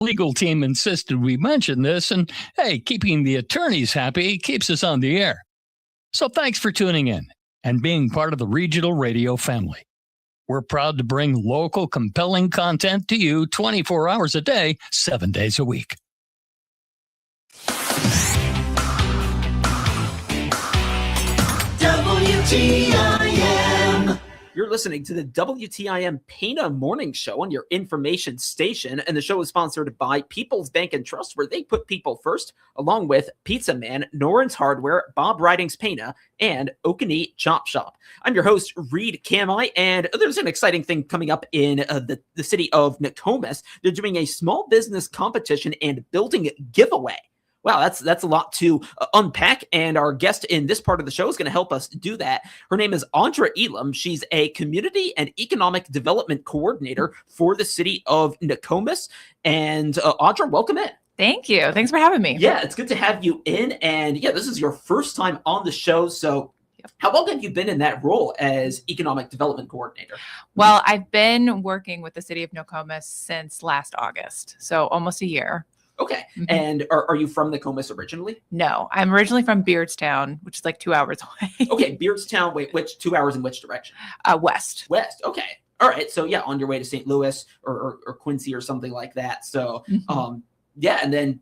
Legal team insisted we mention this, and hey, keeping the attorneys happy keeps us on the air. So thanks for tuning in and being part of the Regional Radio family. We're proud to bring local, compelling content to you 24 hours a day, 7 days a week. WTIM. You're listening to the WTIM Pana Morning Show on your information station, and the show is sponsored by People's Bank and Trust, where they put people first, along with Pizza Man, Noren's Hardware, Bob Ridings Pana, and Okanee Chop Shop. I'm your host, Reed Kamai, and there's an exciting thing coming up in the city of Newkomis. They're doing a small business competition and building giveaway. Wow, that's a lot to unpack, and our guest in this part of the show is going to help us do that. Her name is Audra Elam. She's a Community and Economic Development Coordinator for the city of Newkomis. And Audra, welcome in. Thank you. Thanks for having me. Yeah, it's good to have you in. And yeah, this is your first time on the show, so how long have you been in that role as Economic Development Coordinator? Well, I've been working with the city of Newkomis since last August, so almost a year. Okay. Mm-hmm. And are you from Nokomis originally? No, I'm originally from Beardstown, which is like 2 hours away. Okay. Beardstown. Wait, which 2 hours in which direction? West. West. Okay. All right. So yeah, on your way to St. Louis or Quincy or something like that. So, yeah. And then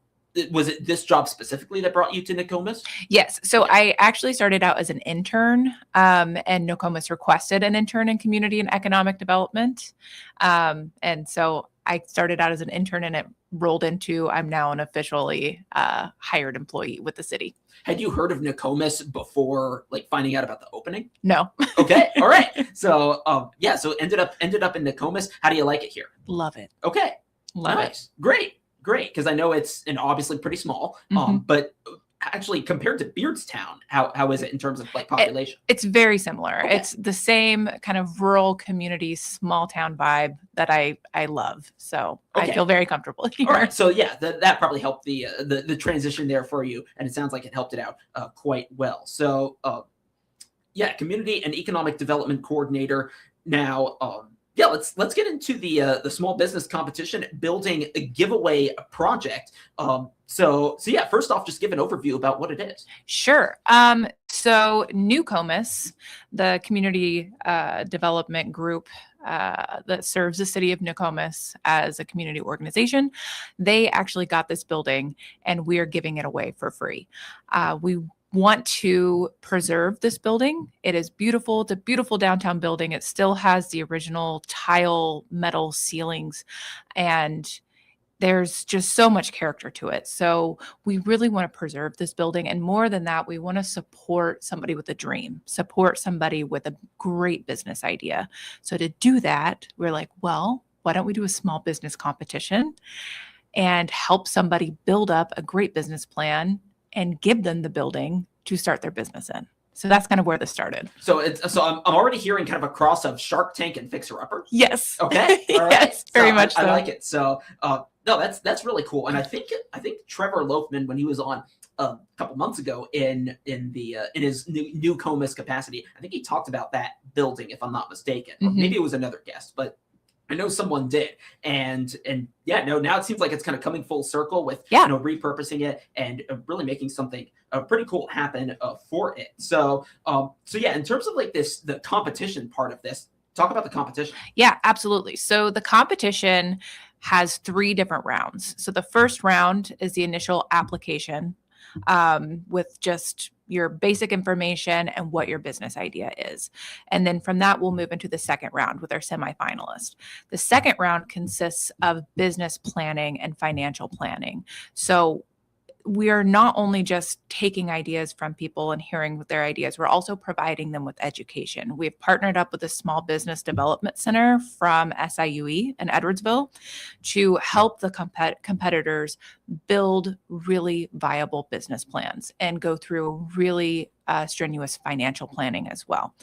was it this job specifically that brought you to Newkomis? Yes. So I actually started out as an intern, and Newkomis requested an intern in community and economic development. And so I started out as an intern, and it rolled into I'm now an officially hired employee with the city. Had you heard of Newkomis before, like finding out about the opening? No. Okay. All right. So yeah. So ended up in Newkomis. How do you like it here? Love it. Okay. Love it. Great. Because I know it's obviously pretty small. But actually compared to Beardstown, how is it in terms of like population? It's very similar. Okay. It's the same kind of rural community, small town vibe that I love. So I feel very comfortable here. All right. So yeah, that probably helped the transition there for you. And it sounds like it helped it out quite well. So yeah, Community and Economic Development Coordinator. Now, yeah, let's get into the small business competition building a giveaway project. So yeah, first off, just give an overview about what it is. Sure. So Newkomis, the community development group that serves the city of Newkomis as a community organization, they actually got this building, and we are giving it away for free. We want to preserve this building. It is beautiful. It's a beautiful downtown building. It still has the original tile metal ceilings, and there's just so much character to it. So we really want to preserve this building. And more than that, we want to support somebody with a dream, support somebody with a great business idea. So to do that, we're like, well, why don't we do a small business competition and help somebody build up a great business plan and give them the building to start their business in. So that's kind of where this started. So I'm already hearing kind of a cross of Shark Tank and Fixer Upper. Yes. Okay. All right. Yes, very much so. I like it. So no, that's really cool. And I think Trevor Loafman, when he was on a couple months ago in his Newkomis capacity, I think he talked about that building, if I'm not mistaken. Or maybe it was another guest, but I know someone did. And yeah, no, now it seems like it's kind of coming full circle with, repurposing it and really making something pretty cool happen for it. So yeah, in terms of like the competition part of this, talk about the competition. Yeah, absolutely. So the competition has 3 different rounds. So the first round is the initial application with just your basic information and what your business idea is. And then from that, we'll move into the second round with our semifinalist. The second round consists of business planning and financial planning. So we are not only just taking ideas from people and hearing what their ideas, we're also providing them with education. We've partnered up with the Small Business Development Center from SIUE in Edwardsville to help the competitors build really viable business plans and go through really strenuous financial planning as well.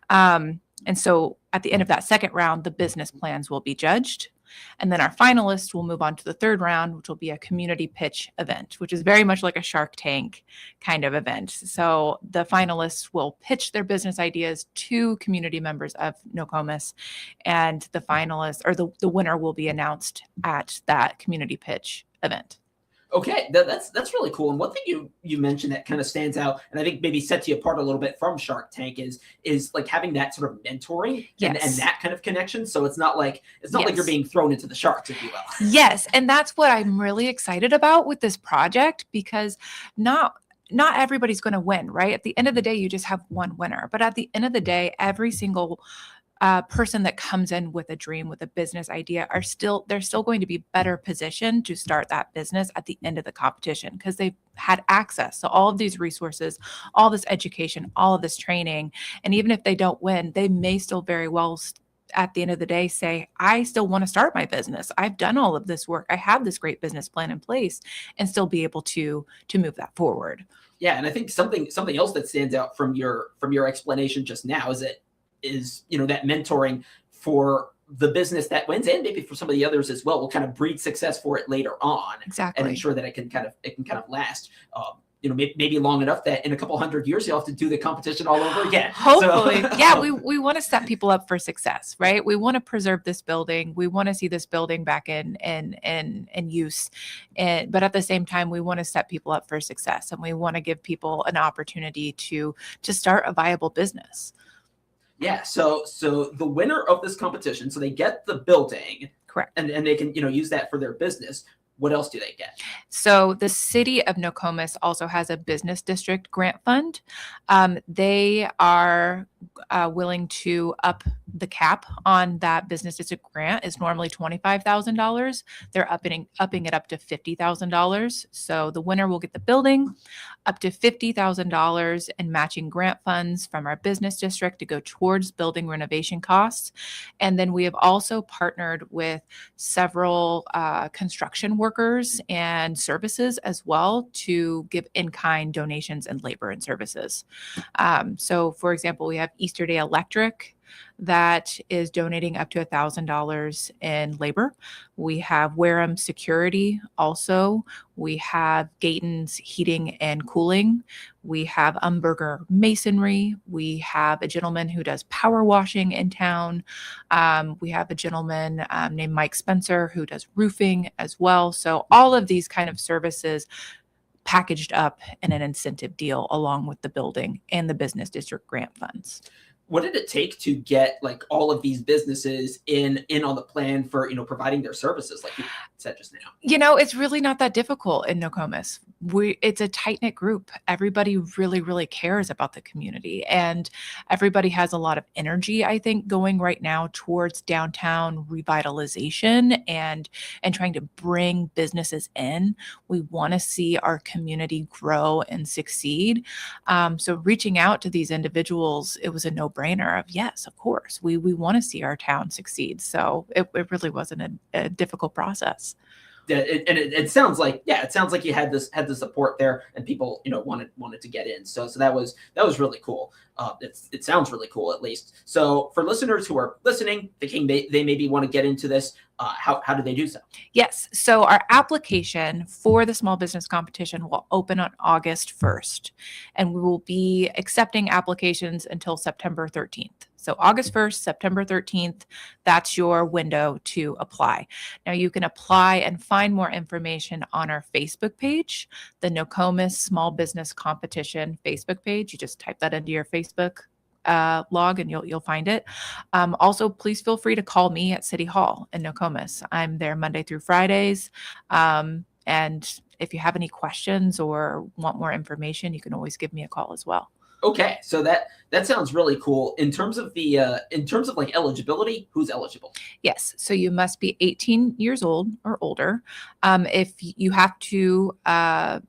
And so at the end of that second round, the business plans will be judged. And then our finalists will move on to the third round, which will be a community pitch event, which is very much like a Shark Tank kind of event. So the finalists will pitch their business ideas to community members of Nokomis, and the finalists or the winner will be announced at that community pitch event. Okay, that's really cool. And one thing you mentioned that kind of stands out, and I think maybe sets you apart a little bit from Shark Tank, is like having that sort of mentoring and that kind of connection. So it's not like you're being thrown into the sharks, if you will. Yes, and that's what I'm really excited about with this project, because not everybody's going to win, right? At the end of the day, you just have one winner. But at the end of the day, every single person that comes in with a dream, with a business idea, they're still going to be better positioned to start that business at the end of the competition, because they've had access to all of these resources, all this education, all of this training. And even if they don't win, they may still very well at the end of the day say, I still want to start my business. I've done all of this work. I have this great business plan in place, and still be able to move that forward. Yeah, and I think something else that stands out from your explanation just now is that mentoring for the business that wins, and maybe for some of the others as well, will kind of breed success for it later on. Exactly. And ensure that it can kind of last. Maybe long enough that in a couple hundred years you'll have to do the competition all over again. Hopefully. Yeah, we want to set people up for success, right? We want to preserve this building. We want to see this building back in use. But at the same time, we want to set people up for success, and we want to give people an opportunity to start a viable business. Yeah, so the winner of this competition, so they get the building, correct, and they can use that for their business. What else do they get? So the city of Nokomis also has a business district grant fund. They are willing to up the cap on that business district grant. Is normally $25,000. They're upping it up to $50,000. So the winner will get the building, up to $50,000 in matching grant funds from our business district to go towards building renovation costs. And then we have also partnered with several construction workers and services as well to give in-kind donations and labor and services. So for example, we have Easterday Electric that is donating up to $1,000 in labor. We have Wareham Security also. We have Gayton's Heating and Cooling. We have Umberger Masonry. We have a gentleman who does power washing in town. We have a gentleman named Mike Spencer who does roofing as well. So all of these kind of services packaged up in an incentive deal along with the building and the business district grant funds. What did it take to get like all of these businesses in on the plan for providing their services, like you said just now? It's really not that difficult in Nokomis. It's a tight-knit group. Everybody really, really cares about the community, and everybody has a lot of energy, I think, going right now towards downtown revitalization and trying to bring businesses in. We want to see our community grow and succeed. So reaching out to these individuals, it was a no-brainer of, yes, of course, we want to see our town succeed. So it really wasn't a difficult process. It sounds like you had the support there, and people wanted to get in. So that was really cool. It sounds really cool, at least. So for listeners who are listening, thinking they maybe want to get into this, how do they do so? Yes. So our application for the small business competition will open on August 1st, and we will be accepting applications until September 13th. So August 1st, September 13th, that's your window to apply. Now you can apply and find more information on our Facebook page, the Newkomis Small Business Competition Facebook page. You just type that into your Facebook log and you'll find it. Also, please feel free to call me at City Hall in Nokomis. I'm there Monday through Fridays. And if you have any questions or want more information, you can always give me a call as well. Okay, so that sounds really cool. In terms of like eligibility, who's eligible? Yes, so you must be 18 years old or older. If you have to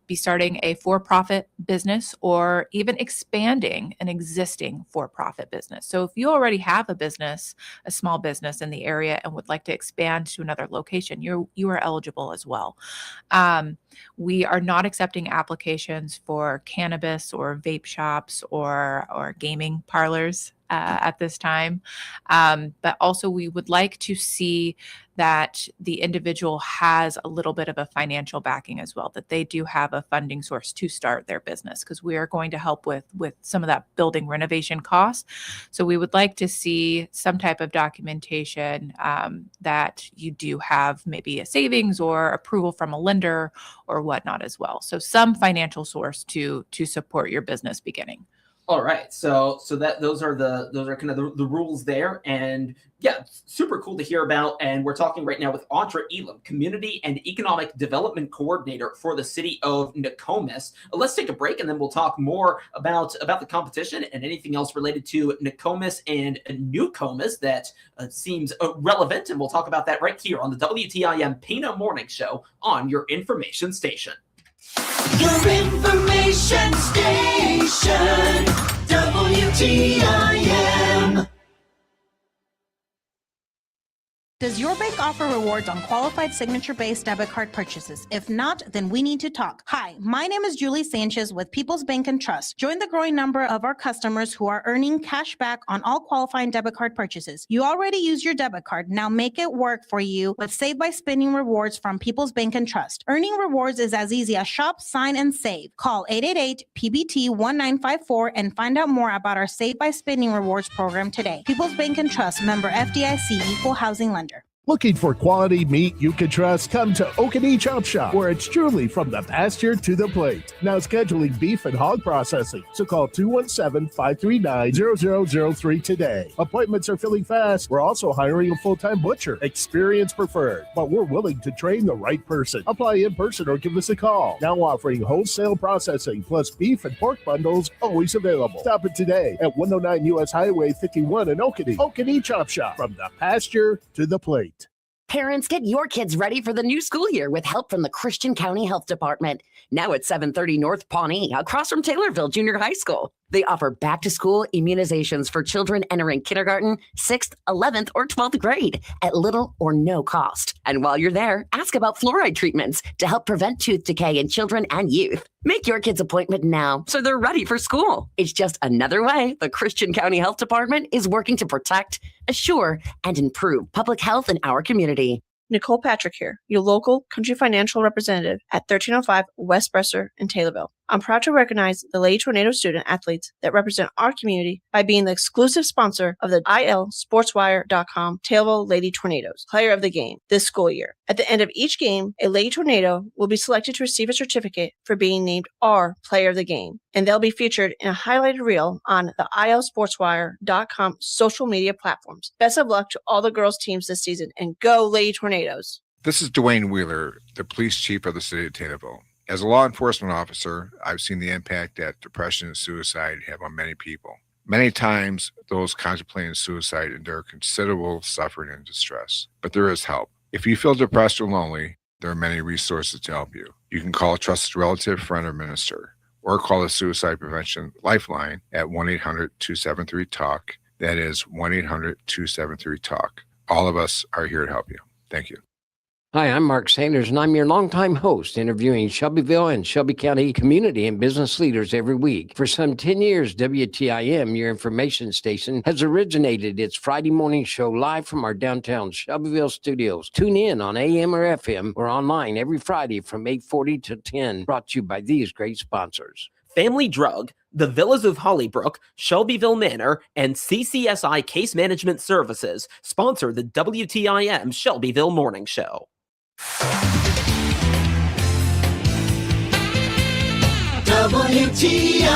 be starting a for-profit business or even expanding an existing for-profit business. So if you already have a business, a small business in the area, and would like to expand to another location, you are eligible as well. We are not accepting applications for cannabis or vape shops or gaming parlors. at this time. But also we would like to see that the individual has a little bit of a financial backing as well, that they do have a funding source to start their business, because we are going to help with some of that building renovation costs. So we would like to see some type of documentation that you do have maybe a savings or approval from a lender or whatnot as well. So some financial source to support your business beginning. All right, so those are kind of the rules there, and yeah, super cool to hear about. And we're talking right now with Audra Elam, Community and Economic Development Coordinator for the city of Newkomis. Let's take a break, and then we'll talk more about the competition and anything else related to Newkomis and Newkomis that seems relevant. And we'll talk about that right here on the WTIM Pena Morning Show on your information station. Your information station, WTIM. Does your bank offer rewards on qualified signature-based debit card purchases? If not, then we need to talk. Hi, my name is Julie Sanchez with People's Bank and Trust. Join the growing number of our customers who are earning cash back on all qualifying debit card purchases. You already use your debit card. Now make it work for you with Save by Spending rewards from People's Bank and Trust. Earning rewards is as easy as shop, sign, and save. Call 888-PBT-1954 and find out more about our Save by Spending rewards program today. People's Bank and Trust, member FDIC, equal housing lender. Looking for quality meat you can trust? Come to Okanee Chop Shop, where it's truly from the pasture to the plate. Now scheduling beef and hog processing. So call 217-539-0003 today. Appointments are filling fast. We're also hiring a full-time butcher. Experience preferred, but we're willing to train the right person. Apply in person or give us a call. Now offering wholesale processing plus beef and pork bundles always available. Stop it today at 109 U.S. Highway 51 in Okanee. Okanee Chop Shop, from the pasture to the plate. Parents, get your kids ready for the new school year with help from the Christian County Health Department. Now at 730 North Pawnee, across from Taylorville Junior High School. They offer back-to-school immunizations for children entering kindergarten, 6th, 11th, or 12th grade at little or no cost. And while you're there, ask about fluoride treatments to help prevent tooth decay in children and youth. Make your kid's appointment now so they're ready for school. It's just another way the Christian County Health Department is working to protect, assure, and improve public health in our community. Nicole Patrick here, your local country financial representative at 1305 West Bresser in Taylorville. I'm proud to recognize the Lady Tornado student athletes that represent our community by being the exclusive sponsor of the ilsportswire.com Taylorville Lady Tornadoes Player of the Game this school year. At the end of each game, a Lady Tornado will be selected to receive a certificate for being named our Player of the Game, and they'll be featured in a highlighted reel on the ilsportswire.com social media platforms. Best of luck to all the girls' teams this season, and go Lady Tornadoes! This is Dwayne Wheeler, the police chief of the city of Taylorville. As a law enforcement officer, I've seen the impact that depression and suicide have on many people. Many times, those contemplating suicide endure considerable suffering and distress, but there is help. If you feel depressed or lonely, there are many resources to help you. You can call a trusted relative, friend, or minister, or call the Suicide Prevention Lifeline at 1-800-273-TALK. That is 1-800-273-TALK. All of us are here to help you. Thank you. Hi, I'm Mark Sanders, and I'm your longtime host, interviewing Shelbyville and Shelby County community and business leaders every week. For some 10 years, WTIM, your information station, has originated its Friday morning show live from our downtown Shelbyville studios. Tune in on AM or FM or online every Friday from 8:40 to 10, brought to you by these great sponsors. Family Drug, the Villas of Hollybrook, Shelbyville Manor, and CCSI Case Management Services sponsor the WTIM Shelbyville Morning Show. WTIM.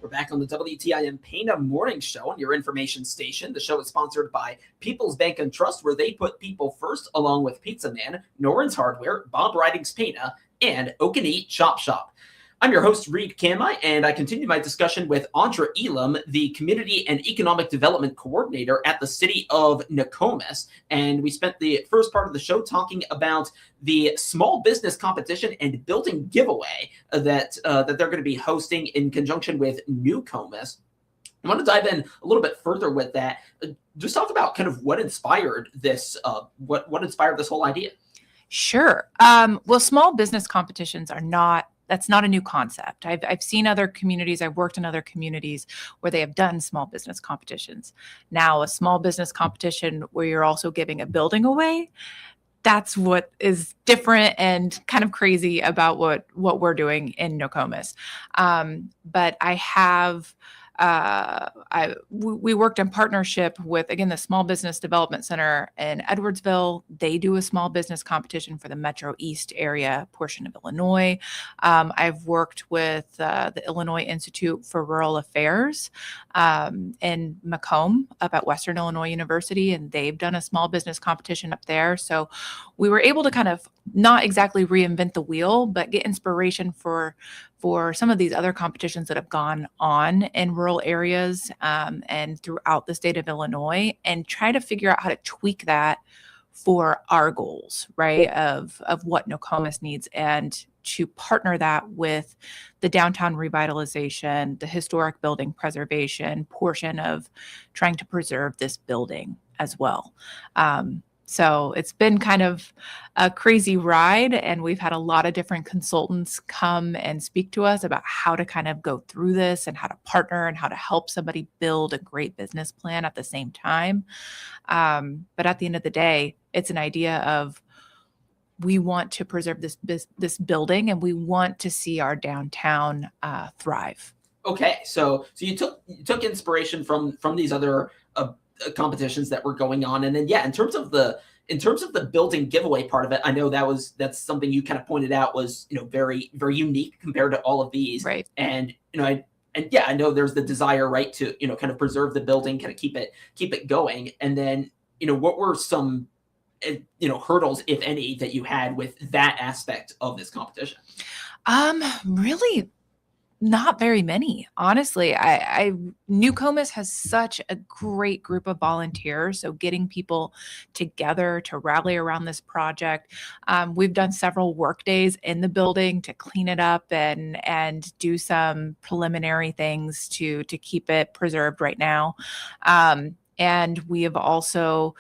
We're back on the WTIM Pena Morning Show on your information station. The show is sponsored by People's Bank and Trust, where they put people first, along with Pizza Man, Noren's Hardware, Bob Ridings Pena, and Okanee Chop Shop. I'm your host, Reed Kamai, and I continue my discussion with Audra Elam, the Community and Economic Development Coordinator at the City of Newkomis. And we spent the first part of the show talking about the small business competition and building giveaway that they're going to be hosting in conjunction with Newkomis. I want to dive in a little bit further with that. Just talk about kind of what inspired this, what inspired this whole idea. Sure. Well, small business competitions are not that's not a new concept. I've seen other communities, I've worked in other communities where they have done small business competitions. Now, a small business competition where you're also giving a building away, that's what is different and kind of crazy about what we're doing in Nokomis. But I have we worked in partnership with, again, the Small Business Development Center in Edwardsville. They do a small business competition for the Metro East area portion of Illinois. I've worked with the Illinois Institute for Rural Affairs in Macomb up at Western Illinois University, and they've done a small business competition up there. So we were able to kind of not exactly reinvent the wheel, but get inspiration for some of these other competitions that have gone on in rural areas and throughout the state of Illinois, and try to figure out how to tweak that for our goals, right, of what Nokomis needs, and to partner that with the downtown revitalization, the historic building preservation portion of trying to preserve this building as well. So it's been kind of a crazy ride, and we've had a lot of different consultants come and speak to us about how to kind of go through this and how to partner and how to help somebody build a great business plan at the same time. But at the end of the day, it's an idea of, we want to preserve this building, and we want to see our downtown thrive. Okay, so you took inspiration from these other competitions that were going on, and then in terms of the building giveaway part of it, I know that's something you kind of pointed out was very very unique compared to all of these, right? And I know there's the desire, right, to kind of preserve the building, kind of keep it going, and then what were some hurdles, if any, that you had with that aspect of this competition? Really not very many, honestly. Newkomis has such a great group of volunteers. So getting people together to rally around this project. We've done several work days in the building to clean it up and do some preliminary things to keep it preserved right now. And we have also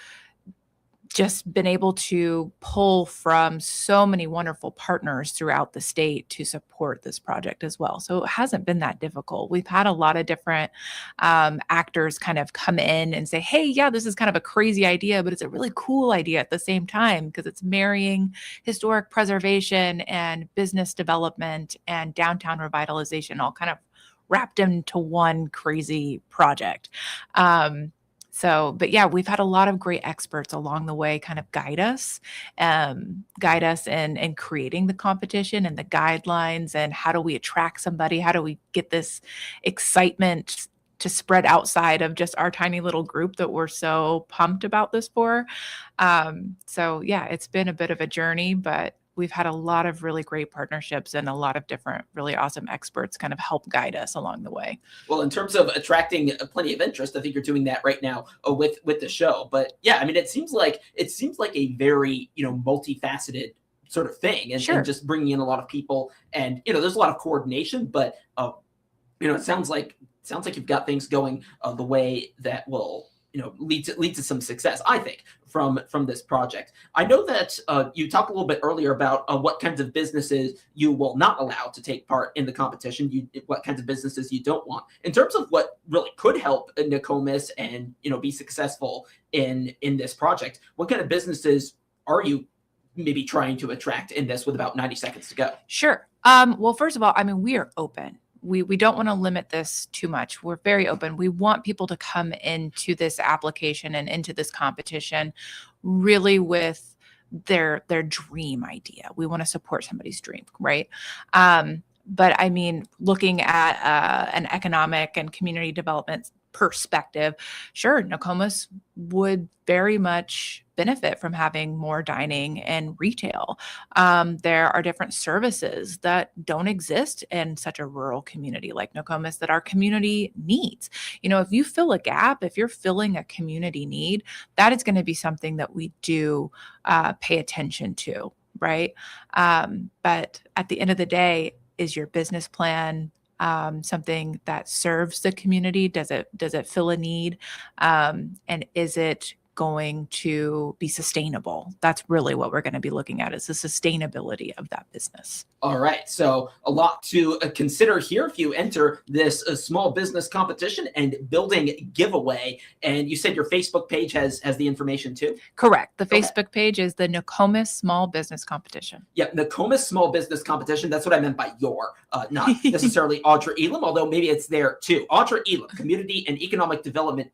just been able to pull from so many wonderful partners throughout the state to support this project as well. So it hasn't been that difficult. We've had a lot of different actors kind of come in and say, hey, yeah, this is kind of a crazy idea, but it's a really cool idea at the same time, because it's marrying historic preservation and business development and downtown revitalization all kind of wrapped into one crazy project. But yeah, we've had a lot of great experts along the way kind of guide us in creating the competition and the guidelines, and how do we attract somebody? How do we get this excitement to spread outside of just our tiny little group that we're so pumped about this for? So yeah, it's been a bit of a journey, but we've had a lot of really great partnerships and a lot of different really awesome experts kind of help guide us along the way. Well, in terms of attracting plenty of interest, I think you're doing that right now with the show. But yeah, I mean, it seems like a very multifaceted sort of thing, and, Sure. and just bringing in a lot of people, and there's a lot of coordination, but it sounds like you've got things going the way that will lead to some success, I think, from this project. I know that you talked a little bit earlier about what kinds of businesses you will not allow to take part in the competition, what kinds of businesses you don't want. In terms of what really could help Nokomis and be successful in this project, what kind of businesses are you maybe trying to attract in this, with about 90 seconds to go? Sure. Well, first of all, I mean, we are open. We don't want to limit this too much. We're very open. We want people to come into this application and into this competition really with their dream idea. We want to support somebody's dream, right? But I mean, looking at an economic and community development perspective, sure, Nokomis would very much benefit from having more dining and retail. There are different services that don't exist in such a rural community like Nokomis that our community needs. If you fill a gap, if you're filling a community need, that is going to be something that we do pay attention to, right? But at the end of the day, is your business plan something that serves the community? Does it fill a need? And is it going to be sustainable. That's really what we're going to be looking at, is the sustainability of that business. All right. So a lot to consider here if you enter this small business competition and building giveaway. And you said your Facebook page has the information too? Correct. The Facebook page is the Nokomis Small Business Competition. Yeah, Newkomis Small Business Competition. That's what I meant by your, not necessarily Audra Elam, although maybe it's there too. Audra Elam, Community and Economic Development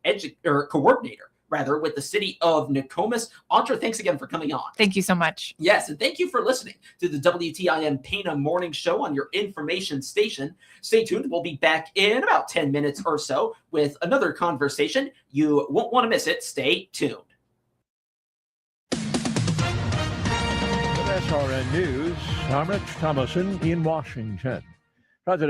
Coordinator, rather, with the city of Newkomis. Audra, thanks again for coming on. Thank you so much. Yes, and thank you for listening to the WTIM Pana Morning Show on your information station. Stay tuned. We'll be back in about 10 minutes or so with another conversation. You won't want to miss it. Stay tuned. SRN News, I'm Rich Thomason in Washington. President